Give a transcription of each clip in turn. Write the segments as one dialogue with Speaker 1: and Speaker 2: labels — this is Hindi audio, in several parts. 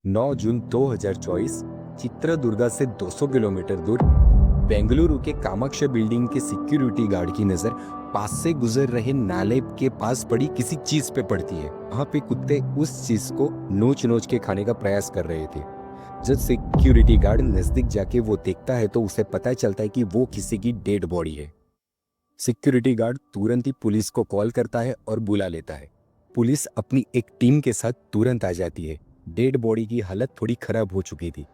Speaker 1: 9 जून 2024 चित्रदुर्गा से 200 किलोमीटर दूर बेंगलुरु के कामाख्या बिल्डिंग के सिक्योरिटी गार्ड की नजर पास से गुजर रहे नाले के पास पड़ी किसी चीज पे पड़ती है। वहां पे कुत्ते उस चीज को नोच नोच के खाने का प्रयास कर रहे थे। जब सिक्योरिटी गार्ड नजदीक जाके वो देखता है तो उसे पता चलता है कि वो किसी की डेड बॉडी है। सिक्योरिटी गार्ड तुरंत ही पुलिस को कॉल करता है और बुला लेता है। पुलिस अपनी एक टीम के साथ तुरंत आ जाती है। डेड बॉडी की हालत थोड़ी खराब हो चुकी थी,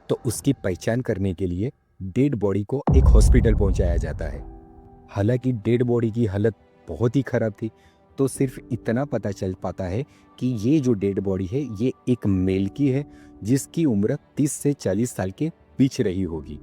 Speaker 1: तो उसकी पहचान करने के लिए डेड बॉडी को एक हॉस्पिटल पहुंचाया जाता है। हालांकि डेड बॉडी की हालत बहुत ही खराब थी, तो सिर्फ इतना पता चल पाता है कि ये जो डेड बॉडी है ये एक मेल की है, जिसकी उम्र 30 से 40 साल के बीच रही होगी।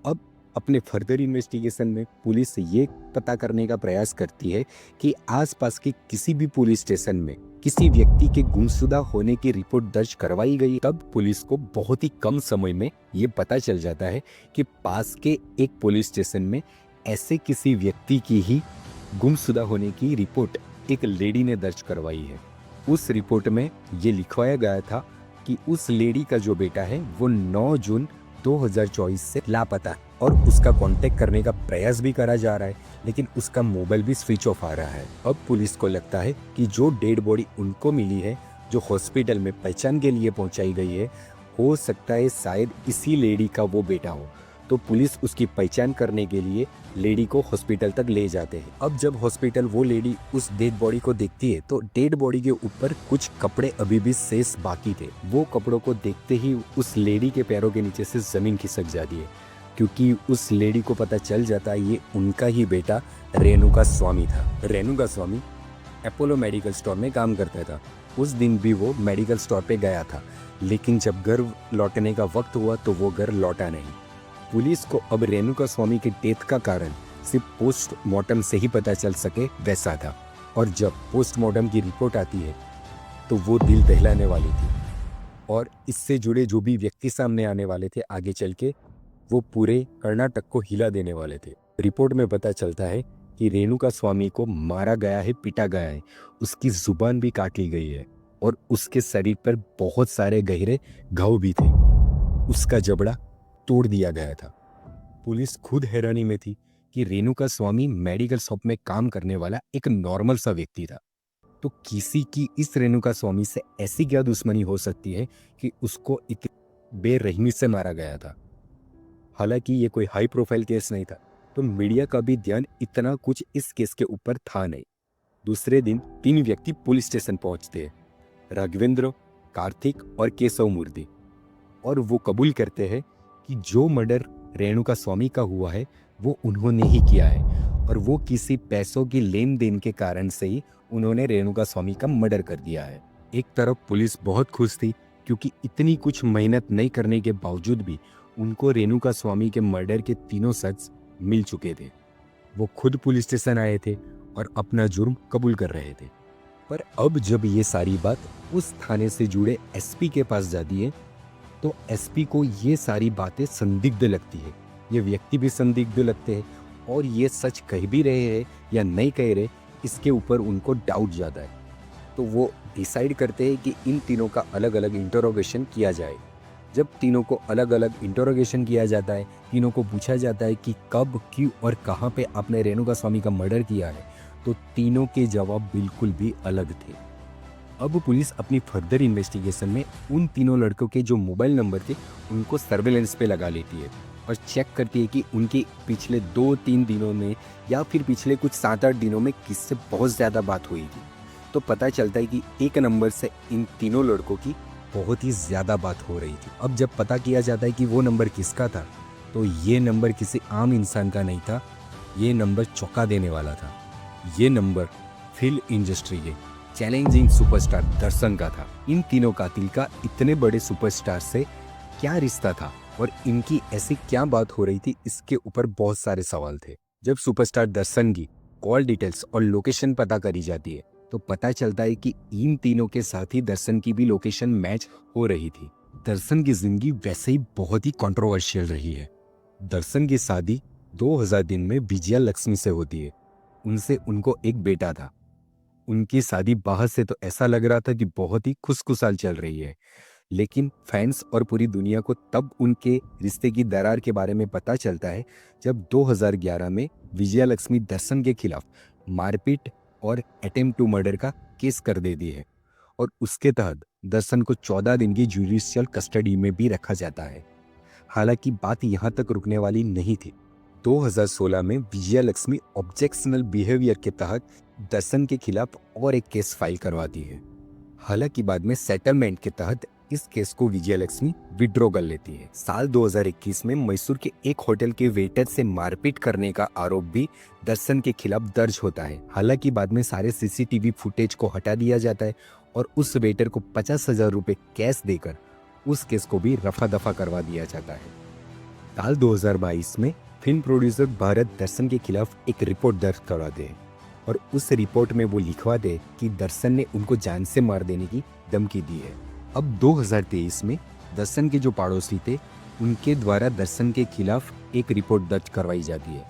Speaker 1: अब अपने फर्दर इन्वेस्टिगेशन में पुलिस ये पता करने का प्रयास करती है कि आसपास के किसी भी पुलिस स्टेशन में किसी व्यक्ति के गुमशुदा होने की रिपोर्ट दर्ज करवाई गई। तब पुलिस को बहुत ही कम समय में ये पता चल जाता है कि पास के एक पुलिस स्टेशन में ऐसे किसी व्यक्ति की ही गुमशुदा होने की रिपोर्ट एक लेडी ने दर्ज करवाई है। उस रिपोर्ट में ये लिखवाया गया था कि उस लेडी का जो बेटा है वो 9 जून 2024 से लापता है और उसका कांटेक्ट करने का प्रयास भी करा जा रहा है, लेकिन उसका मोबाइल भी स्विच ऑफ आ रहा है। अब पुलिस को लगता है कि जो डेड बॉडी उनको मिली है, जो हॉस्पिटल में पहचान के लिए पहुंचाई गई है, हो सकता है शायद इसी लेडी का वो बेटा हो। तो पुलिस उसकी पहचान करने के लिए लेडी को हॉस्पिटल तक ले जाते हैं। अब जब हॉस्पिटल वो लेडी उस डेड बॉडी को देखती है तो डेड बॉडी के ऊपर कुछ कपड़े अभी भी शेष बाकी थे। वो कपड़ों को देखते ही उस लेडी के पैरों के नीचे से जमीन खिसक जाती है, क्योंकि उस लेडी को पता चल जाता है ये उनका ही बेटा रेणुका स्वामी था। रेणुका स्वामी अपोलो मेडिकल स्टोर में काम करता था। उस दिन भी वो मेडिकल स्टोर पे गया था, लेकिन जब घर लौटने का वक्त हुआ तो वो घर लौटा नहीं। पुलिस को अब रेणुका स्वामी के डेथ का कारण सिर्फ पोस्टमार्टम से ही पता चल सके वैसा था, और जब पोस्टमार्टम की रिपोर्ट आती है तो वो दिल दहलाने वाली थी, और इससे जुड़े जो भी व्यक्ति सामने आने वाले थे आगे चल के, वो पूरे कर्नाटक को हिला देने वाले थे। रिपोर्ट में पता चलता है कि रेणुका स्वामी को मारा गया है, पीटा गया है, उसकी जुबान भी काट ली गई है और उसके शरीर पर बहुत सारे गहरे घाव भी थे। उसका जबड़ा तोड़ दिया गया था। पुलिस खुद हैरानी में थी कि रेणुका स्वामी मेडिकल शॉप में काम करने वाला एक नॉर्मल सा व्यक्ति था, तो किसी की इस रेणुका स्वामी से ऐसी क्या दुश्मनी हो सकती है कि उसको इतनी बेरहमी से मारा गया था। हालांकि ये कोई हाई प्रोफाइल केस नहीं था, तो मीडिया का भी ध्यान इतना कुछ इस केस के ऊपर था नहीं। दूसरे दिन 3 व्यक्ति पुलिस स्टेशन पहुंचते हैं, राघवेंद्र, कार्तिक और केशव मूर्ति, और वो कबूल करते हैं कि जो मर्डर रेणुका स्वामी का हुआ है वो उन्होंने ही किया है, और वो किसी पैसों की लेन देन के कारण से ही उन्होंने रेणुका स्वामी का मर्डर कर दिया है। एक तरफ पुलिस बहुत खुश थी, क्योंकि इतनी कुछ मेहनत नहीं करने के बावजूद भी उनको रेणुका स्वामी के मर्डर के तीनों सच मिल चुके थे। वो खुद पुलिस स्टेशन आए थे और अपना जुर्म कबूल कर रहे थे। पर अब जब ये सारी बात उस थाने से जुड़े एसपी के पास जाती है तो एसपी को ये सारी बातें संदिग्ध लगती है। ये व्यक्ति भी संदिग्ध लगते हैं, और ये सच कह भी रहे हैं या नहीं कह रहे, इसके ऊपर उनको डाउट जाता है। तो वो डिसाइड करते हैं कि इन तीनों का अलग अलग इंटरोगेशन किया जाए। जब तीनों को अलग अलग इंटरोगेशन किया जाता है, तीनों को पूछा जाता है कि कब, क्यों और कहाँ पे आपने रेणुका स्वामी का मर्डर किया है, तो तीनों के जवाब बिल्कुल भी अलग थे। अब पुलिस अपनी फर्दर इन्वेस्टिगेशन में उन तीनों लड़कों के जो मोबाइल नंबर थे उनको सर्वेलेंस पे लगा लेती है और चेक करती है कि उनके पिछले 2-3 दिनों में या फिर पिछले कुछ 7-8 दिनों में किससे बहुत ज़्यादा बात हुई थी। तो पता चलता है कि एक नंबर से इन तीनों लड़कों की बहुत ही ज़्यादा बात हो रही थी। अब जब पता किया जाता है कि वो नंबर किसका था, तो ये नंबर किसी आम इंसान का नहीं था, ये नंबर चौंका देने वाला था। ये नंबर फिल्म इंडस्ट्री के चैलेंजिंग सुपरस्टार दर्शन का था। इन तीनों कातिल का इतने बड़े सुपरस्टार से क्या रिश्ता था और इनकी ऐसी क्या बात हो रही थी, इसके ऊपर बहुत सारे सवाल थे। जब सुपरस्टार दर्शन की कॉल डिटेल्स और लोकेशन पता करी जाती है तो पता चलता है कि इन तीनों के साथ ही दर्शन की भी लोकेशन मैच हो रही थी। दर्शन की जिंदगी वैसे ही बहुत ही कंट्रोवर्शियल रही है। दर्शन की शादी 2000 दिन में विजया लक्ष्मी से होती है। उनसे उनको एक बेटा था। उनकी शादी बाहर से तो ऐसा लग रहा था कि बहुत ही खुशखुशाल चल रही है, लेकिन फैंस और पूरी दुनिया को तब उनके रिश्ते की दरार के बारे में पता चलता है जब 2011 में विजया लक्ष्मी दर्शन के खिलाफ मारपीट और अटेम्प्ट टू मर्डर का केस कर देती है और उसके तहत दर्शन को 14 दिन की जुडिशियल कस्टडी में भी रखा जाता है। हालांकि बात यहाँ तक रुकने वाली नहीं थी। 2016 में विजया लक्ष्मी ऑब्जेक्शनल बिहेवियर के तहत दर्शन के खिलाफ और एक केस फाइल करवाती है। हालांकि बाद में सेटलमेंट के तहत इस केस को विजया लक्ष्मी विड्रॉ कर लेती है। साल 2021 में मैसूर के एक होटल के वेटर से मारपीट करने का आरोप भी दर्शन के खिलाफ दर्ज होता है। हालांकि बाद में सारे सीसीटीवी फुटेज को हटा दिया जाता है और उस वेटर को 50,000 रुपए कैश देकर उस केस को भी रफा दफा करवा दिया जाता है। साल 2022 में फिल्म प्रोड्यूसर भारत दर्शन के खिलाफ एक रिपोर्ट दर्ज करवाते हैं और उस रिपोर्ट में वो लिखवाते कि दर्शन ने उनको जान से मार देने की धमकी दी है। अब 2023 में दर्शन के जो पड़ोसी थे उनके द्वारा दर्शन के खिलाफ एक रिपोर्ट दर्ज करवाई जाती है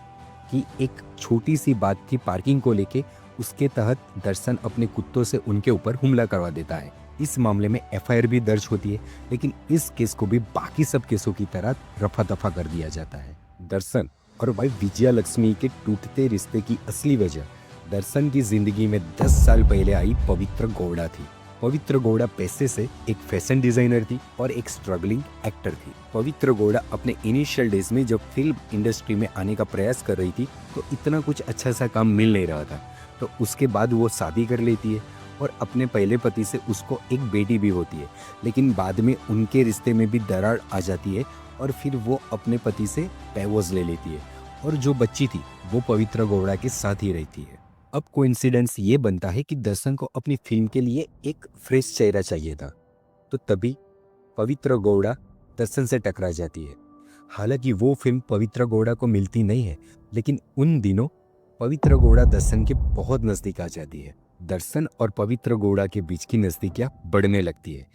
Speaker 1: कि एक छोटी सी बात थी पार्किंग को लेके, उसके तहत दर्शन अपने कुत्तों से उनके ऊपर हमला करवा देता है। इस मामले में एफआईआर भी दर्ज होती है, लेकिन इस केस को भी बाकी सब केसों की तरह रफा दफा कर दिया जाता है। दर्शन और वाइफ विजया लक्ष्मी के टूटते रिश्ते की असली वजह दर्शन की जिंदगी में 10 साल पहले आई पवित्र गौड़ा थी। पवित्र गौड़ा पैसे से एक फैशन डिजाइनर थी और एक स्ट्रगलिंग एक्टर थी। पवित्र गौड़ा अपने इनिशियल डेज में जब फिल्म इंडस्ट्री में आने का प्रयास कर रही थी तो इतना कुछ अच्छा सा काम मिल नहीं रहा था, तो उसके बाद वो शादी कर लेती है और अपने पहले पति से उसको एक बेटी भी होती है। लेकिन बाद में उनके रिश्ते में भी दरार आ जाती है और फिर वो अपने पति से डाइवोर्स ले लेती है और जो बच्ची थी वो पवित्र गौड़ा के साथ ही रहती है। अब कोइंसिडेंस ये बनता है कि दर्शन को अपनी फिल्म के लिए एक फ्रेश चेहरा चाहिए था, तो तभी पवित्र गौड़ा दर्शन से टकरा जाती है। हालांकि वो फिल्म पवित्र गौड़ा को मिलती नहीं है, लेकिन उन दिनों पवित्र गौड़ा दर्शन के बहुत नजदीक आ जाती है। दर्शन और पवित्र गौड़ा के बीच की नजदीकियां बढ़ने लगती है।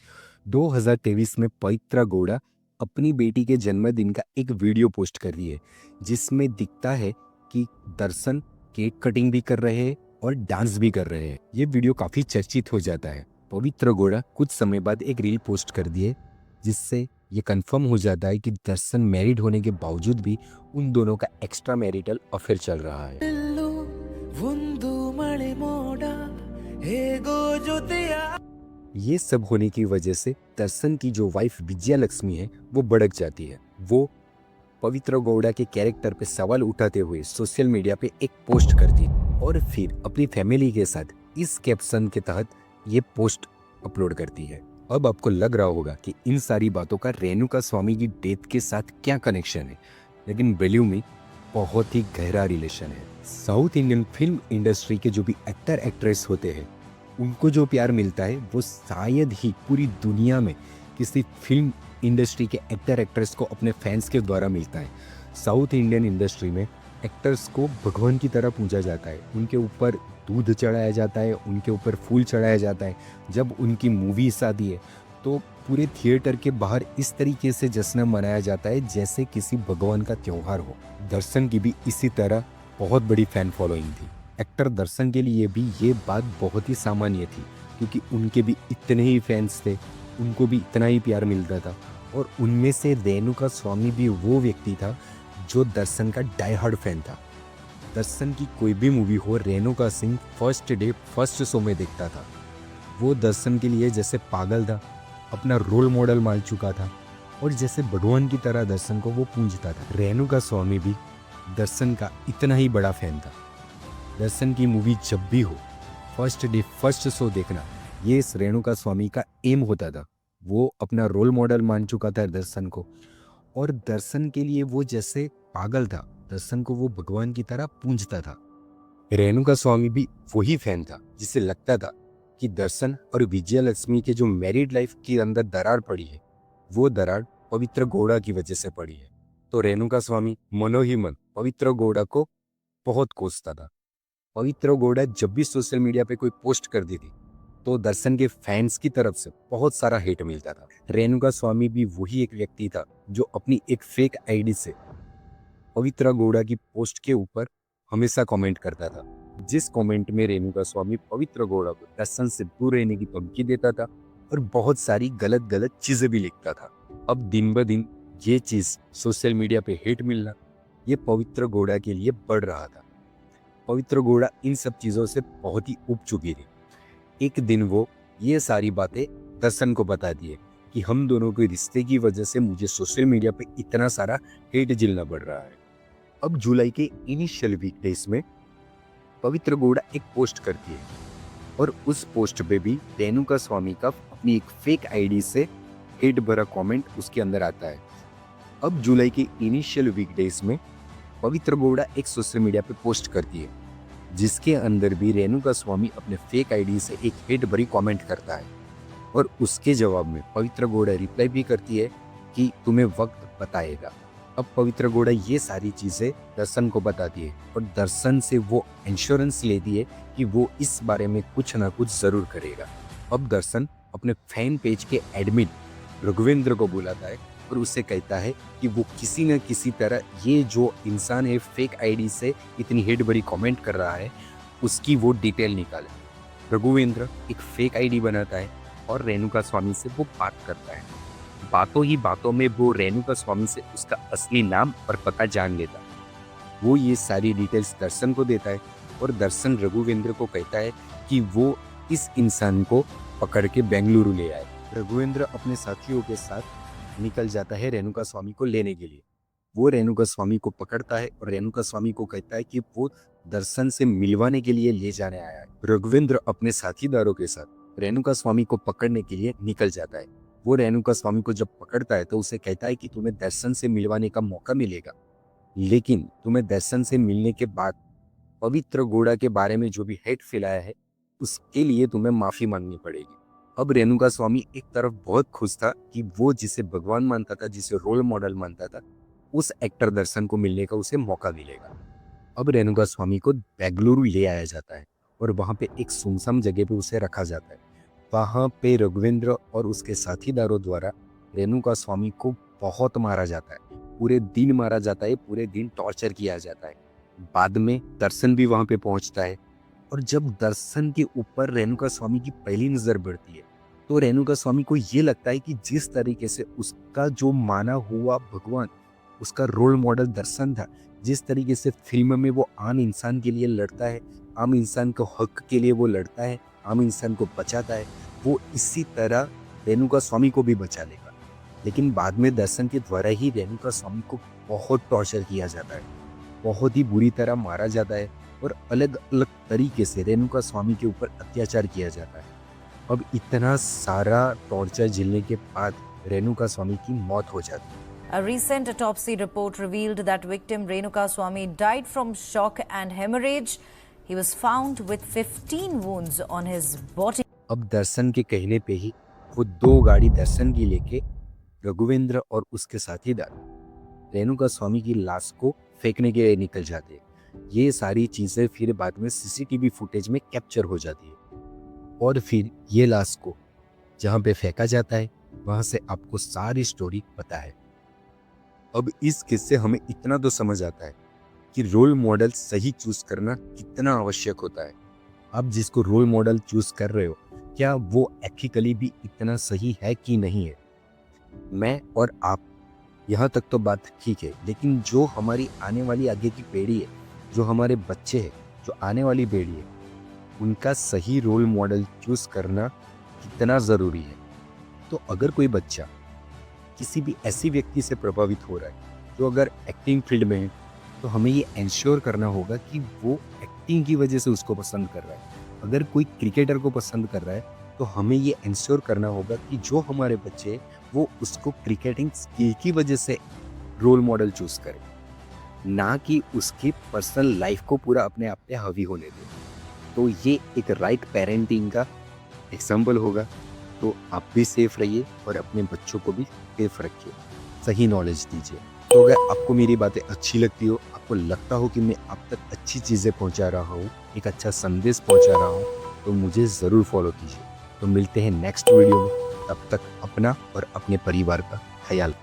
Speaker 1: 2023 में पवित्र गौड़ा अपनी बेटी के जन्मदिन का एक वीडियो पोस्ट कर रही है जिसमें दिखता है कि दर्शन केक कटिंग भी कर रहे हैं और डांस भी कर रहे हैं। ये वीडियो काफी चर्चित हो जाता है। पवित्र गौड़ा कुछ समय बाद एक रील पोस्ट कर दिए जिससे ये कंफर्म हो जाता है कि दर्शन मैरिड होने के बावजूद भी उन दोनों का एक्स्ट्रा मैरिटल अफेयर चल रहा है। ये सब होने की वजह से दर्शन की जो वाइफ विजया लक्ष्मी है वो भड़क जाती है। वो पवित्र गौड़ा के कैरेक्टर पे सवाल उठाते हुए सोशल मीडिया पे एक पोस्ट करती है और फिर अपनी फैमिली के साथ इस कैप्शन के तहत ये पोस्ट अपलोड करती है। अब आपको लग रहा होगा कि इन सारी बातों का रेणुका स्वामी की डेथ के साथ क्या कनेक्शन है, लेकिन बिलीव मी बहुत ही गहरा रिलेशन है। साउथ इंडियन फिल्म इंडस्ट्री के जो भी एक्टर एक्ट्रेस होते हैं उनको जो प्यार मिलता है वो शायद ही पूरी दुनिया में किसी फिल्म इंडस्ट्री के एक्टर एक्ट्रेस को अपने फैंस के द्वारा मिलता है। साउथ इंडियन इंडस्ट्री में एक्टर्स को भगवान की तरह पूजा जाता है, उनके ऊपर दूध चढ़ाया जाता है, उनके ऊपर फूल चढ़ाया जाता है। जब उनकी मूवीज आती है तो पूरे थिएटर के बाहर इस तरीके से जश्न मनाया जाता है जैसे किसी भगवान का त्योहार हो। दर्शन की भी इसी तरह बहुत बड़ी फैन फॉलोइंग थी। एक्टर दर्शन के लिए भी ये बात बहुत ही सामान्य थी क्योंकि उनके भी इतने ही फैंस थे, उनको भी इतना ही प्यार मिलता था और उनमें से रेणुका स्वामी भी वो व्यक्ति था जो दर्शन का डाई हार्ड फैन था। दर्शन की कोई भी मूवी हो Renuka Singh first day first show में देखता था। वो दर्शन के लिए जैसे पागल था, अपना रोल मॉडल मान चुका था और जैसे भगवान की तरह दर्शन को वो पूजता था। रेणुका स्वामी भी दर्शन का इतना ही बड़ा फैन था। दर्शन की मूवी जब भी हो फर्स्ट डे फर्स्ट शो देखना ये इस रेणुका स्वामी का एम होता था। वो अपना रोल मॉडल मान चुका था दर्शन को और दर्शन के लिए वो जैसे पागल था, दर्शन को वो भगवान की तरह पूजता था। रेणुका स्वामी भी वही फैन था जिसे लगता था कि दर्शन और विजया लक्ष्मी के जो मैरिड लाइफ के अंदर दरार पड़ी है वो दरार पवित्र गौड़ा की वजह से पड़ी है। तो रेणुका स्वामी मनो ही मन पवित्र गौड़ा को बहुत कोसता था। पवित्र गौड़ा जब भी सोशल मीडिया पे कोई पोस्ट कर दी थी तो दर्शन के फैंस की तरफ से बहुत सारा हेट मिलता था। रेणुका स्वामी भी वही एक व्यक्ति था जो अपनी एक फेक आईडी से पवित्र गौड़ा की पोस्ट के ऊपर हमेशा कमेंट करता था, जिस कमेंट में रेणुका स्वामी पवित्र गौड़ा को दर्शन से दूर रहने की धमकी देता था और बहुत सारी गलत गलत चीजें भी लिखता था। अब दिन ब दिन ये चीज सोशल मीडिया पे हेट मिलना ये पवित्र गौड़ा के लिए बढ़ रहा था। पवित्र गौड़ा इन सब चीजों से बहुत ही उब चुकी थी। एक दिन वो ये सारी बातें दर्शन को बता दिए कि हम दोनों के रिश्ते की वजह से मुझे सोशल मीडिया पे इतना सारा हेट झेलना पड़ रहा है। अब जुलाई के इनिशियल वीकडेज में पवित्र गौड़ा एक पोस्ट करती है और उस पोस्ट पे भी रेणुका स्वामी का अपनी एक फेक आईडी से हेट भरा कमेंट उसके अंदर आता है। अब जुलाई के इनिशियल वीकडेज में पवित्र गौड़ा एक सोशल मीडिया पे पोस्ट करती है जिसके अंदर भी रेणुका स्वामी अपने फेक आईडी से एक हेट भरी कमेंट करता है और उसके जवाब में पवित्र गौड़ा रिप्लाई भी करती है कि तुम्हें वक्त बताएगा। अब पवित्र गौड़ा ये सारी चीजें दर्शन को बताती है और दर्शन से वो इंश्योरेंस लेती है कि वो इस बारे में कुछ ना कुछ जरूर करेगा। अब दर्शन अपने फैन पेज के एडमिन रघुवेंद्र को बुलाता है और उससे कहता है कि वो किसी न किसी तरह ये जो इंसान है फेक आईडी से इतनी हेट भरी कमेंट कर रहा है उसकी वो डिटेल निकाले। रघुवेंद्र एक फेक आईडी बनाता है और रेणुका स्वामी से वो बात करता है। बातों ही बातों में वो रेणुका स्वामी से उसका असली नाम और पता जान लेता है। वो ये सारी डिटेल्स दर्शन को देता है और दर्शन रघुवेंद्र को कहता है कि वो इस इंसान को पकड़ के बेंगलुरु ले आए। रघुवेंद्र अपने साथियों के साथ निकल जाता है रेणुका स्वामी को लेने के लिए। वो रेणुका स्वामी को पकड़ता है और रेणुका स्वामी को कहता है कि वो दर्शन से मिलवाने के लिए ले जाने आया है। रघुवेंद्र अपने साथीदारों के साथ रेणुका स्वामी को पकड़ने के लिए निकल जाता है। वो रेणुका स्वामी को जब पकड़ता है तो उसे कहता है कि तुम्हें दर्शन से मिलवाने का मौका मिलेगा, लेकिन तुम्हें दर्शन से मिलने के बाद पवित्र गौड़ा के बारे में जो भी हेट फैलाया है उसके लिए तुम्हें माफी मांगनी पड़ेगी। अब रेणुका स्वामी एक तरफ बहुत खुश था कि वो जिसे भगवान मानता था, जिसे रोल मॉडल मानता था, उस एक्टर दर्शन को मिलने का उसे मौका मिलेगा। अब रेणुका स्वामी को बेंगलुरु ले आया जाता है और वहाँ पे एक सुनसान जगह पे उसे रखा जाता है। वहाँ पे रघुवेंद्र और उसके साथीदारों द्वारा रेणुका स्वामी को बहुत मारा जाता है, पूरे दिन मारा जाता है, पूरे दिन टॉर्चर किया जाता है। बाद में दर्शन भी वहाँ पे पहुँचता है और जब दर्शन के ऊपर रेणुका स्वामी की पहली नजर पड़ती है तो रेणुका स्वामी को ये लगता है कि जिस तरीके से उसका जो माना हुआ भगवान, उसका रोल मॉडल दर्शन था, जिस तरीके से फिल्म में वो आम इंसान के लिए लड़ता है, आम इंसान के हक के लिए वो लड़ता है, आम इंसान को बचाता है, वो इसी तरह रेणुका स्वामी को भी बचा लेगा। लेकिन बाद में दर्शन के द्वारा ही रेणुका स्वामी को बहुत टॉर्चर किया जाता है, बहुत ही बुरी तरह मारा जाता है और अलग अलग तरीके से रेणुका स्वामी के ऊपर अत्याचार किया जाता है। अब इतना सारा टॉर्चर झेलने के बाद रेणुका स्वामी की मौत हो जाती है।
Speaker 2: A recent autopsy report revealed that victim Renuka Swamy died from shock and hemorrhage. He was found with 15 wounds on his body.
Speaker 1: अब दर्शन के कहने पे ही वो 2 गाड़ी दर्शन की लेके रघुवेंद्र और उसके साथीदार रेणुका स्वामी की लाश को फेंकने के लिए निकल जाते हैं। ये सारी चीजें फिर बाद में सीसीटीवी फुटेज में कैप्चर हो जाती है और फिर ये लाश को जहाँ पे फेंका जाता है वहां से आपको सारी स्टोरी पता है। अब इस किस्से हमें इतना तो समझ आता है कि रोल मॉडल सही चूज करना कितना आवश्यक होता है। आप जिसको रोल मॉडल चूज कर रहे हो क्या वो एथिकली भी इतना सही है कि नहीं है। मैं और आप यहाँ तक तो बात ठीक है, लेकिन जो हमारी आने वाली आगे की पीढ़ी है, जो हमारे बच्चे हैं, जो आने वाली पीढ़ी है, उनका सही रोल मॉडल चूज करना कितना ज़रूरी है। तो अगर कोई बच्चा किसी भी ऐसी व्यक्ति से प्रभावित हो रहा है जो अगर एक्टिंग फील्ड में है तो हमें ये इंश्योर करना होगा कि वो एक्टिंग की वजह से उसको पसंद कर रहा है। अगर कोई क्रिकेटर को पसंद कर रहा है तो हमें ये इंश्योर करना होगा कि जो हमारे बच्चे हैं वो उसको क्रिकेटिंग स्किल की वजह से रोल मॉडल चूज करें, ना कि उसकी पर्सनल लाइफ को पूरा अपने आप पे हावी होने दें। तो ये एक राइट पेरेंटिंग का एग्जाम्पल होगा। तो आप भी सेफ रहिए और अपने बच्चों को भी सेफ रखिए, सही नॉलेज दीजिए। तो अगर आपको मेरी बातें अच्छी लगती हो, आपको लगता हो कि मैं आप तक अच्छी चीज़ें पहुंचा रहा हूँ, एक अच्छा संदेश पहुंचा रहा हूँ, तो मुझे ज़रूर फॉलो कीजिए। तो मिलते हैं नेक्स्ट वीडियो में, तब तक अपना और अपने परिवार का ख्याल।